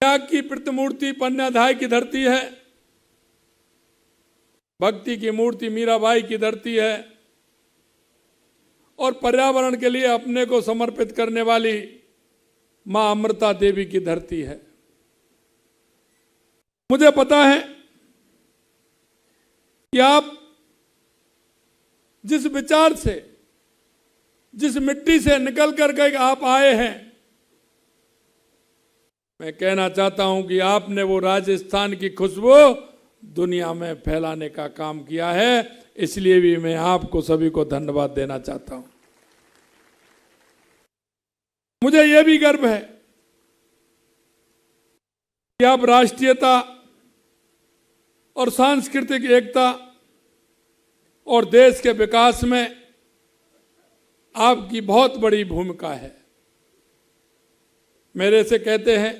त्याग की प्रतिमूर्ति पन्नाधाय की धरती है, भक्ति की मूर्ति मीराबाई की धरती है और पर्यावरण के लिए अपने को समर्पित करने वाली मां अमृता देवी की धरती है। मुझे पता है कि आप जिस विचार से, जिस मिट्टी से निकल कर आप आए हैं, मैं कहना चाहता हूं कि आपने वो राजस्थान की खुशबू दुनिया में फैलाने का काम किया है। इसलिए भी मैं आपको सभी को धन्यवाद देना चाहता हूं। मुझे यह भी गर्व है कि आप राष्ट्रीयता और सांस्कृतिक एकता और देश के विकास में आपकी बहुत बड़ी भूमिका है। मेरे से कहते हैं,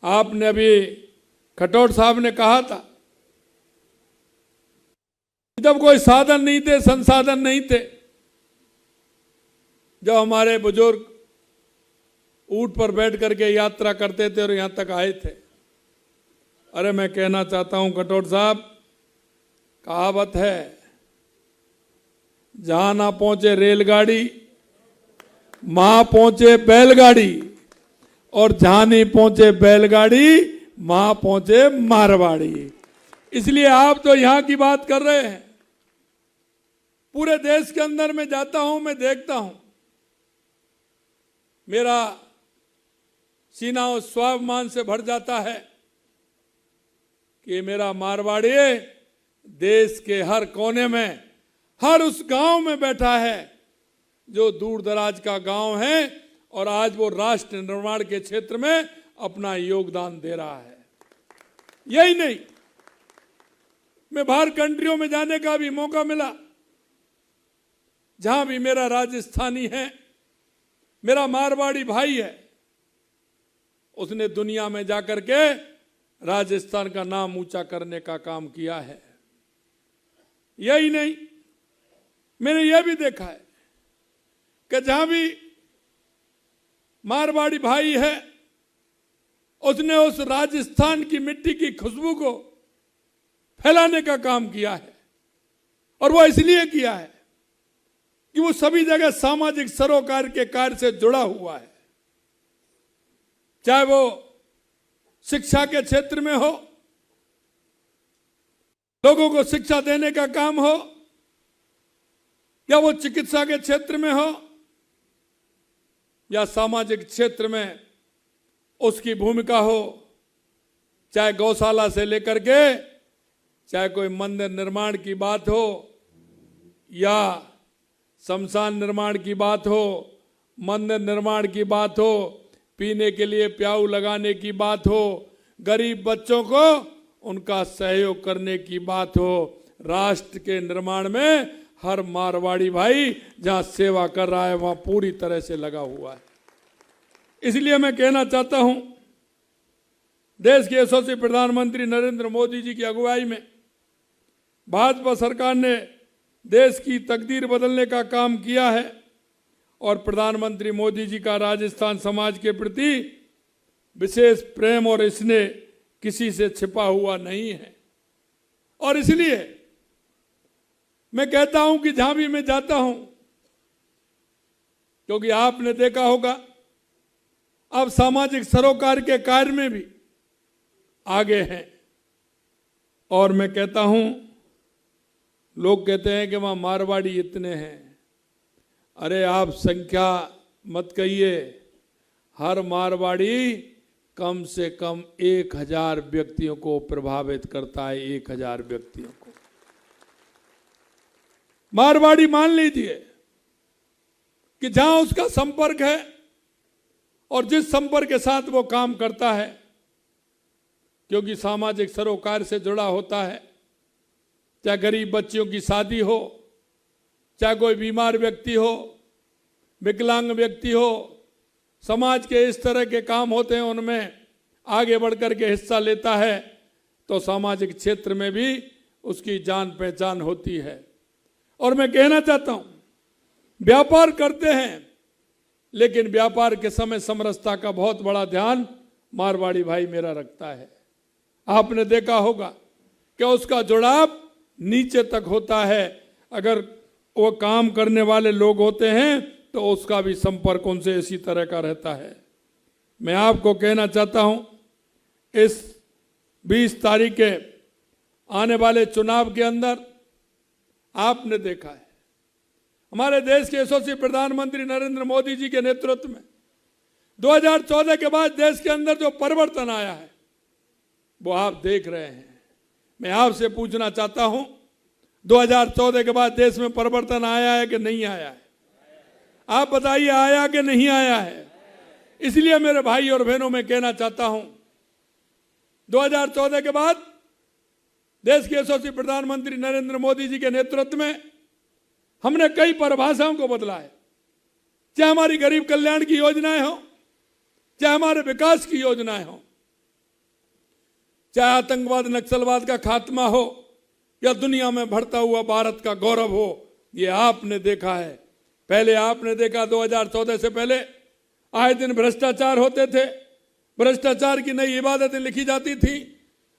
आपने अभी खटोट साहब ने कहा था, जब कोई साधन नहीं थे, संसाधन नहीं थे, जब हमारे बुजुर्ग ऊंट पर बैठ करके यात्रा करते थे और यहां तक आए थे। अरे मैं कहना चाहता हूं खटोट साहब, कहावत है, जहां ना पहुंचे रेलगाड़ी वहां पहुंचे बैलगाड़ी, और जहां नहीं पहुंचे बैलगाड़ी वहां पहुंचे मारवाड़ी। इसलिए आप तो यहां की बात कर रहे हैं। पूरे देश के अंदर मैं जाता हूं, मैं देखता हूं, मेरा सीना उस स्वाभिमान से भर जाता है कि मेरा मारवाड़ी देश के हर कोने में, हर उस गांव में बैठा है जो दूर दराज का गांव है और आज वो राष्ट्र निर्माण के क्षेत्र में अपना योगदान दे रहा है। यही नहीं, मैं बाहर कंट्रियों में जाने का भी मौका मिला, जहां भी मेरा राजस्थानी है, मेरा मारवाड़ी भाई है, उसने दुनिया में जाकर के राजस्थान का नाम ऊंचा करने का काम किया है। यही नहीं, मैंने यह भी देखा है कि जहां भी मारवाड़ी भाई है, उसने उस राजस्थान की मिट्टी की खुशबू को फैलाने का काम किया है। और वो इसलिए किया है कि वो सभी जगह सामाजिक सरोकार के कार्य से जुड़ा हुआ है, चाहे वो शिक्षा के क्षेत्र में हो, लोगों को शिक्षा देने का काम हो, या वो चिकित्सा के क्षेत्र में हो, या सामाजिक क्षेत्र में उसकी भूमिका हो, चाहे गौशाला से लेकर के, चाहे कोई मंदिर निर्माण की बात हो, या शमशान निर्माण की बात हो, मंदिर निर्माण की बात हो, पीने के लिए प्याऊ लगाने की बात हो, गरीब बच्चों को उनका सहयोग करने की बात हो, राष्ट्र के निर्माण में हर मारवाड़ी भाई जहां सेवा कर रहा है वहां पूरी तरह से लगा हुआ है। इसलिए मैं कहना चाहता हूं, देश के यशस्वी प्रधानमंत्री नरेंद्र मोदी जी की अगुवाई में भाजपा सरकार ने देश की तकदीर बदलने का काम किया है और प्रधानमंत्री मोदी जी का राजस्थान समाज के प्रति विशेष प्रेम और स्नेह किसी से छिपा हुआ नहीं है। और इसलिए मैं कहता हूं कि जहां भी मैं जाता हूं, क्योंकि आपने देखा होगा आप सामाजिक सरोकार के कार्य में भी आगे हैं, और मैं कहता हूं, लोग कहते हैं कि वहां मारवाड़ी इतने हैं। अरे आप संख्या मत कहिए, हर मारवाड़ी कम से कम 1000 व्यक्तियों को प्रभावित करता है, 1000 व्यक्तियों को। मारवाड़ी मान लीजिए कि जहां उसका संपर्क है और जिस संपर्क के साथ वो काम करता है, क्योंकि सामाजिक सरोकार से जुड़ा होता है, चाहे गरीब बच्चियों की शादी हो, चाहे कोई बीमार व्यक्ति हो, विकलांग व्यक्ति हो, समाज के इस तरह के काम होते हैं, उनमें आगे बढ़कर के हिस्सा लेता है, तो सामाजिक क्षेत्र में भी उसकी जान पहचान होती है। और मैं कहना चाहता हूं, व्यापार करते हैं, लेकिन व्यापार के समय समरसता का बहुत बड़ा ध्यान मारवाड़ी भाई मेरा रखता है। आपने देखा होगा कि उसका जुड़ाव नीचे तक होता है। अगर वो काम करने वाले लोग होते हैं तो उसका भी संपर्क उनसे इसी तरह का रहता है। मैं आपको कहना चाहता हूं, इस 20 तारीख के आने वाले चुनाव के अंदर आपने देखा है हमारे देश के यशस्वी प्रधानमंत्री नरेंद्र मोदी जी के नेतृत्व में 2014 के बाद देश के अंदर जो परिवर्तन आया है वो आप देख रहे हैं। मैं आपसे पूछना चाहता हूं, 2014 के बाद देश में परिवर्तन आया है कि नहीं आया है? आप बताइए, आया कि नहीं आया है? इसलिए मेरे भाई और बहनों में कहना चाहता हूं, 2014 के बाद देश के यशस्वी प्रधानमंत्री नरेंद्र मोदी जी के नेतृत्व में हमने कई परिभाषाओं को बदला है। चाहे हमारी गरीब कल्याण की योजनाएं हो, चाहे हमारे विकास की योजनाएं हो, चाहे आतंकवाद नक्सलवाद का खात्मा हो या दुनिया में बढ़ता हुआ भारत का गौरव हो, ये आपने देखा है। पहले आपने देखा 2014 से पहले आए दिन भ्रष्टाचार होते थे, भ्रष्टाचार की नई इबादतें लिखी जाती थी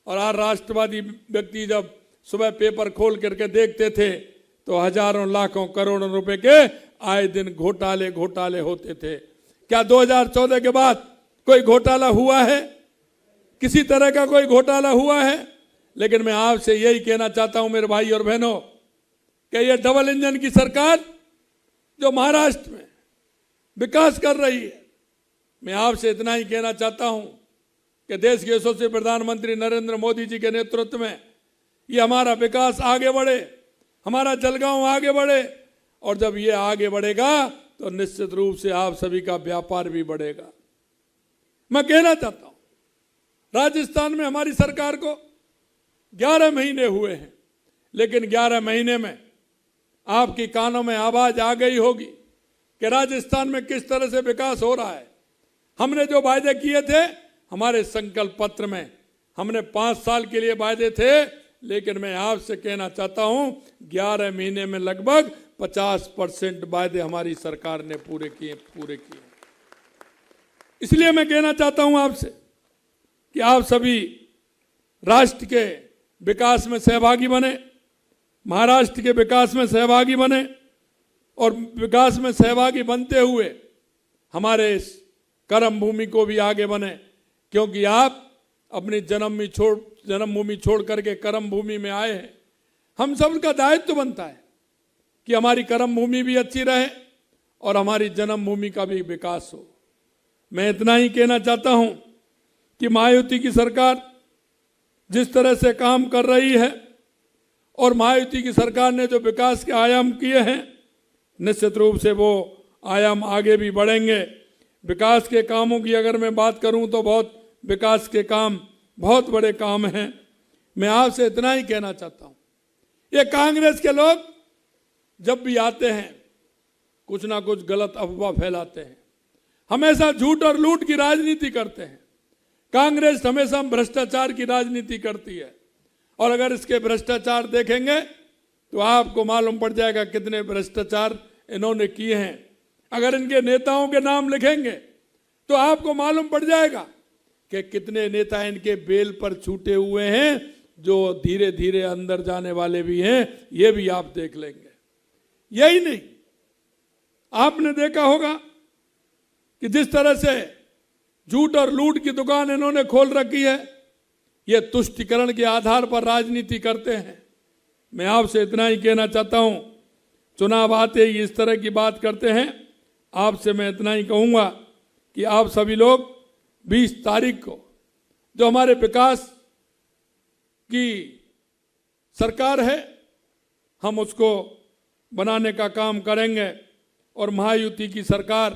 और आज राष्ट्रवादी व्यक्ति जब सुबह पेपर खोल करके देखते थे तो हजारों लाखों करोड़ों रुपए के आए दिन घोटाले होते थे। क्या 2014 के बाद कोई घोटाला हुआ है? किसी तरह का कोई घोटाला हुआ है? लेकिन मैं आपसे यही कहना चाहता हूं मेरे भाई और बहनों कि ये डबल इंजन की सरकार जो महाराष्ट्र में विकास कर रही है, मैं आपसे इतना ही कहना चाहता हूं कि देश के यशस्वी प्रधानमंत्री नरेंद्र मोदी जी के नेतृत्व में ये हमारा विकास आगे बढ़े, हमारा जलगांव आगे बढ़े, और जब ये आगे बढ़ेगा तो निश्चित रूप से आप सभी का व्यापार भी बढ़ेगा। मैं कहना चाहता हूं, राजस्थान में हमारी सरकार को 11 महीने हुए हैं, लेकिन 11 महीने में आपकी कानों में आवाज आ गई होगी कि राजस्थान में किस तरह से विकास हो रहा है। हमने जो वायदे किए थे हमारे संकल्प पत्र में, हमने 5 साल के लिए वायदे थे, लेकिन मैं आपसे कहना चाहता हूं 11 महीने में लगभग 50% वायदे हमारी सरकार ने पूरे किए। इसलिए मैं कहना चाहता हूं आपसे कि आप सभी राष्ट्र के विकास में सहभागी बने, महाराष्ट्र के विकास में सहभागी बने, और विकास में सहभागी बनते हुए हमारे इस कर्म भूमि को भी आगे बने, क्योंकि आप अपनी जन्मभूमि छोड़ करके कर्म भूमि में आए हैं। हम सबका दायित्व बनता है कि हमारी कर्म भूमि भी अच्छी रहे और हमारी जन्मभूमि का भी विकास हो। मैं इतना ही कहना चाहता हूं कि महायुति की सरकार जिस तरह से काम कर रही है और महायुति की सरकार ने जो विकास के आयाम किए हैं, निश्चित रूप से वो आयाम आगे भी बढ़ेंगे। विकास के कामों की अगर मैं बात करूं तो बहुत विकास के काम, बहुत बड़े काम हैं। मैं आपसे इतना ही कहना चाहता हूं, ये कांग्रेस के लोग जब भी आते हैं कुछ ना कुछ गलत अफवाह फैलाते हैं, हमेशा झूठ और लूट की राजनीति करते हैं। कांग्रेस हमेशा भ्रष्टाचार की राजनीति करती है, और अगर इसके भ्रष्टाचार देखेंगे तो आपको मालूम पड़ जाएगा कितने भ्रष्टाचार इन्होंने किए हैं। अगर इनके नेताओं के नाम लिखेंगे तो आपको मालूम पड़ जाएगा कि कितने नेता इनके बेल पर छूटे हुए हैं, जो धीरे धीरे अंदर जाने वाले भी हैं, ये भी आप देख लेंगे। यही नहीं, आपने देखा होगा कि जिस तरह से झूठ और लूट की दुकान इन्होंने खोल रखी है, ये तुष्टिकरण के आधार पर राजनीति करते हैं। मैं आपसे इतना ही कहना चाहता हूं, चुनाव आते ही इस तरह की बात करते हैं। आपसे मैं इतना ही कहूंगा कि आप सभी लोग 20 तारीख को जो हमारे विकास की सरकार है, हम उसको बनाने का काम करेंगे, और महायुति की सरकार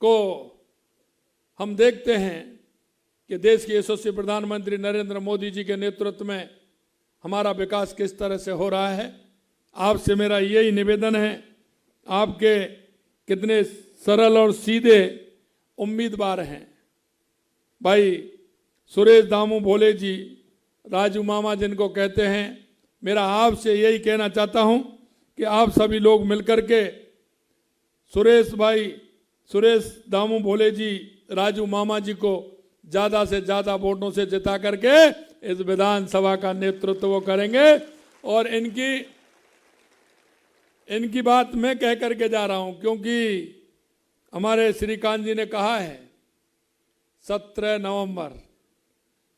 को हम देखते हैं कि देश के यशस्वी प्रधानमंत्री नरेंद्र मोदी जी के नेतृत्व में हमारा विकास किस तरह से हो रहा है। आपसे मेरा यही निवेदन है, आपके कितने सरल और सीधे उम्मीदवार हैं भाई सुरेश दामू भोले जी, राजू मामा जिनको कहते हैं। मेरा आपसे यही कहना चाहता हूं कि आप सभी लोग मिलकर के सुरेश दामू भोले जी, राजू मामा जी को ज्यादा से ज्यादा वोटों से जिता करके इस विधानसभा का नेतृत्व वो करेंगे। और इनकी बात मैं कह करके जा रहा हूं, क्योंकि हमारे श्रीकांत जी ने कहा है 17 नवंबर,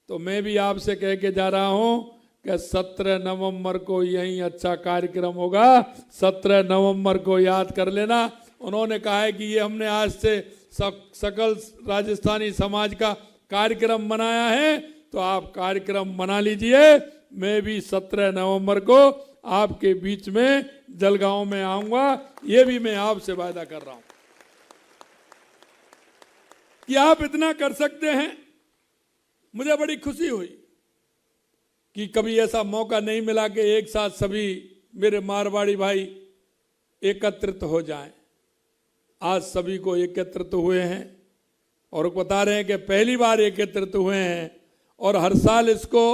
तो मैं भी आपसे कह के जा रहा हूं कि 17 नवंबर को यही अच्छा कार्यक्रम होगा। 17 नवंबर को याद कर लेना। उन्होंने कहा है कि ये हमने आज से सकल राजस्थानी समाज का कार्यक्रम बनाया है, तो आप कार्यक्रम बना लीजिए। मैं भी 17 नवंबर को आपके बीच में जलगांव में आऊंगा, ये भी मैं आपसे वायदा कर रहा हूं कि आप इतना कर सकते हैं। मुझे बड़ी खुशी हुई कि कभी ऐसा मौका नहीं मिला कि एक साथ सभी मेरे मारवाड़ी भाई एकत्रित हो जाएं। आज सभी को एकत्रित हुए हैं और बता रहे हैं कि पहली बार एकत्रित हुए हैं, और हर साल इसको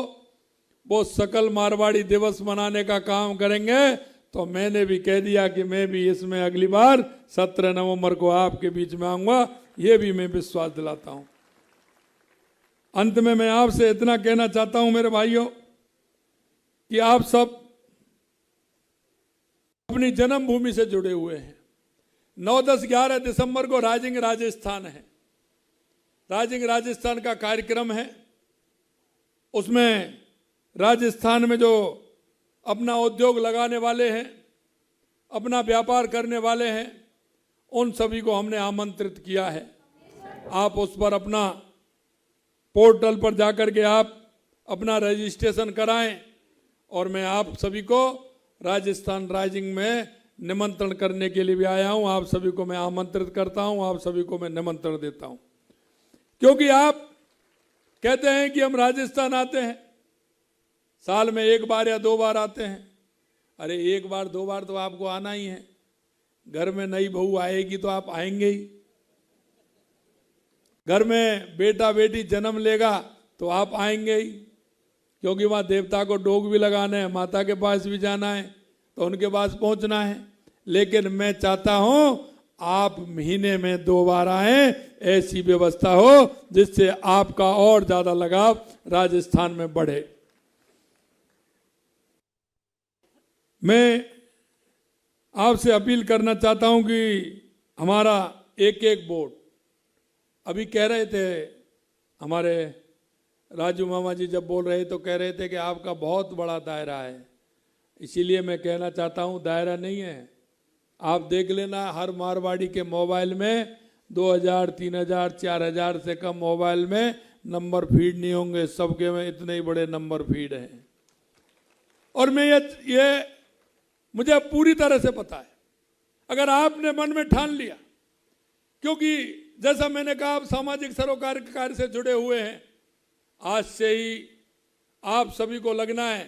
वो सकल मारवाड़ी दिवस मनाने का काम करेंगे। तो मैंने भी कह दिया कि मैं भी इसमें अगली बार 17 नवंबर को आपके बीच में आऊंगा, ये भी मैं विश्वास दिलाता हूं। अंत में मैं आपसे इतना कहना चाहता हूं मेरे भाइयों कि आप सब अपनी जन्मभूमि से जुड़े हुए हैं। 9, 10, 11 दिसंबर को राइजिंग राजस्थान है। राइजिंग राजस्थान का कार्यक्रम है। उसमें राजस्थान में जो अपना उद्योग लगाने वाले हैं, अपना व्यापार करने वाले हैं, उन सभी को हमने आमंत्रित किया है। आप उस पर अपना पोर्टल पर जाकर के आप अपना रजिस्ट्रेशन कराएं, और मैं आप सभी को राजस्थान राइजिंग में निमंत्रण करने के लिए भी आया हूं। आप सभी को मैं आमंत्रित करता हूं, आप सभी को मैं निमंत्रण देता हूं, क्योंकि आप कहते हैं कि हम राजस्थान आते हैं, साल में 1 बार या 2 बार आते हैं। अरे 1 बार 2 बार तो आपको आना ही है। घर में नई बहू आएगी तो आप आएंगे ही। घर में बेटा बेटी जन्म लेगा तो आप आएंगे ही, क्योंकि वहां देवता को डोग भी लगाना है, माता के पास भी जाना है, तो उनके पास पहुंचना है। लेकिन मैं चाहता हूं आप महीने में 2 बार आए, ऐसी व्यवस्था हो जिससे आपका और ज्यादा लगाव राजस्थान में बढ़े। मैं आपसे अपील करना चाहता हूं कि हमारा एक वोट, अभी कह रहे थे हमारे राजू मामा जी जब बोल रहे तो कह रहे थे कि आपका बहुत बड़ा दायरा है, इसीलिए मैं कहना चाहता हूं दायरा नहीं है। आप देख लेना, हर मारवाड़ी के मोबाइल में 2000, 3000, 4000 से कम मोबाइल में नंबर फीड नहीं होंगे। सबके में इतने ही बड़े नंबर फीड हैं। और मैं ये मुझे पूरी तरह से पता है, अगर आपने मन में ठान लिया, क्योंकि जैसा मैंने कहा आप सामाजिक सरोकार कार्य से जुड़े हुए हैं, आज से ही आप सभी को लगना है।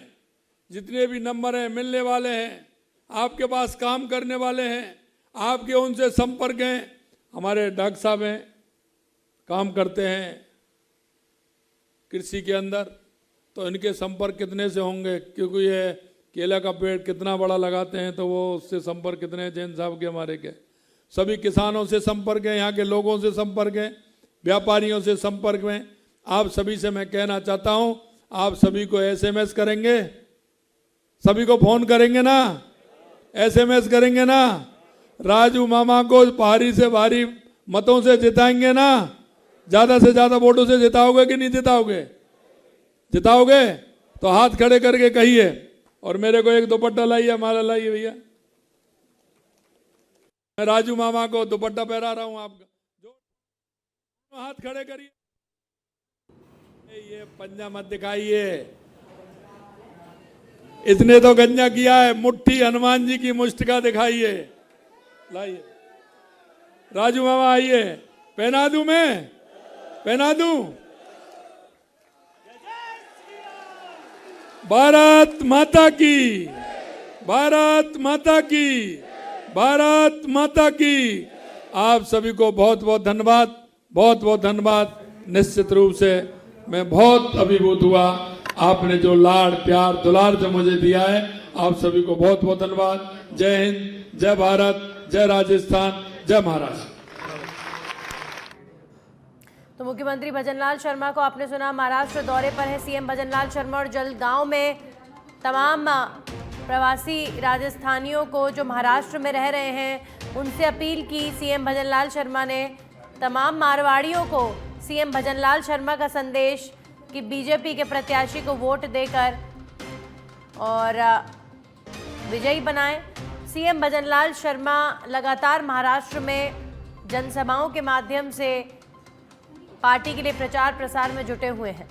जितने भी नंबर हैं मिलने वाले हैं, आपके पास काम करने वाले हैं, आपके उनसे संपर्क हैं। हमारे डॉक्टर साहब हैं, काम करते हैं कृषि के अंदर, तो इनके संपर्क कितने से होंगे, क्योंकि ये केला का पेड़ कितना बड़ा लगाते हैं, तो वो उससे संपर्क कितने जैन साहब के हमारे के। सभी किसानों से संपर्क है, यहाँ के लोगों से संपर्क है, व्यापारियों से संपर्क में। आप सभी से मैं कहना चाहता हूँ, आप सभी को SMS करेंगे, सभी को फोन करेंगे ना, SMS करेंगे ना, राजू मामा को भारी से भारी मतों से जिताएंगे ना, ज्यादा से ज्यादा वोटों से जिताओगे कि नहीं जिताओगे? जिताओगे तो हाथ खड़े करके कहिए। और मेरे को एक दुपट्टा लाइए, माला लाइए भैया, मैं राजू मामा को दुपट्टा पहरा रहा हूं आपका। जो हाथ खड़े करिए, ये पंजा मत दिखाइए, इसने तो गंजा किया है, मुट्ठी हनुमान जी की मुष्ट का दिखाइए। लाइए राजू मामा, आइए, पहना दूं, मैं पहना दूं। भारत माता की, भारत माता की, भारत माता की। आप सभी को बहुत बहुत धन्यवाद, बहुत बहुत धन्यवाद। निश्चित रूप से मैं बहुत अभिभूत हुआ, आपने जो लाड़ प्यार दुलार जो मुझे दिया है, आप सभी को बहुत बहुत धन्यवाद। जय हिंद, जय भारत, जय राजस्थान, जय महाराष्ट्र। तो मुख्यमंत्री भजनलाल शर्मा को आपने सुना, महाराष्ट्र दौरे पर है सीएम भजनलाल शर्मा और जलगांव में तमाम प्रवासी राजस्थानियों को जो महाराष्ट्र में रह रहे हैं उनसे अपील की सीएम भजनलाल शर्मा ने। तमाम मारवाड़ियों को सीएम भजनलाल शर्मा का संदेश कि बीजेपी के प्रत्याशी को वोट देकर और विजयी बनाएं। सीएम भजनलाल शर्मा लगातार महाराष्ट्र में जनसभाओं के माध्यम से पार्टी के लिए प्रचार प्रसार में जुटे हुए हैं।